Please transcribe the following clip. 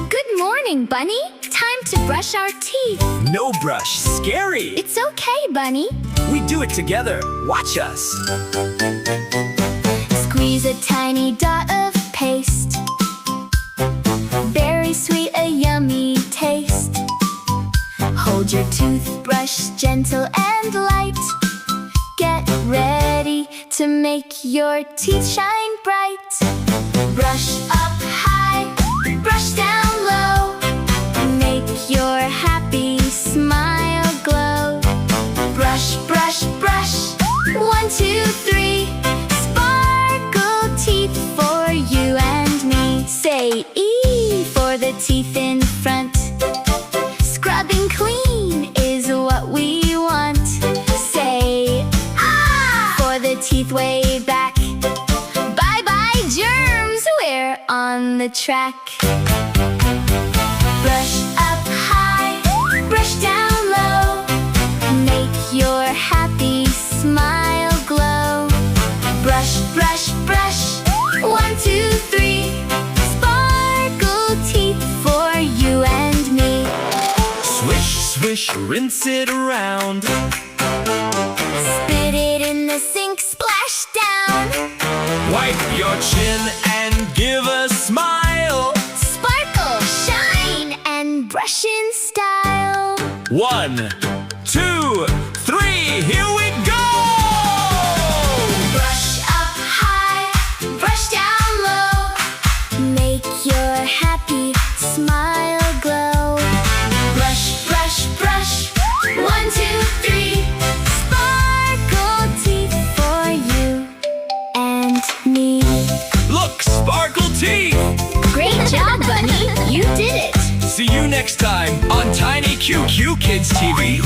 Good morning, Bunny. Time to brush our teeth. No brush, scary. It's okay, Bunny. We do it together. Watch us. Squeeze a tiny dot of paste. Very sweet, a yummy taste. Hold your toothbrush gentle and light. Get ready to make your teeth shine bright. Brush up high, brush down low. Make your happy smile glow. Brush, brush, brush. 1, 2, 3. Sparkle teeth for you and me. Say E for the teeth in front. Scrubbing clean is what we want. Say Ah for the teeth way back. Bye-bye, germs, we're on the track. Brush up high, brush down low. Make your happy smile glow. Brush, brush, brush. 1, 2, 3. Sparkle teeth for you and me. Swish, swish, rinse it around. Spit it in the sink, splash down. Wipe your chin and give a smile. Sparkle, shine, and brush in style. 1, 2, 3, here we go! Brush up high, brush down low. Make your happy smile glow. Brush, brush, brush. 1, 2, 3. Sparkle teeth for you and me. Look, sparkle teeth! Great job, Bunny. You did it. See you next time on TinyQQ Kids TV.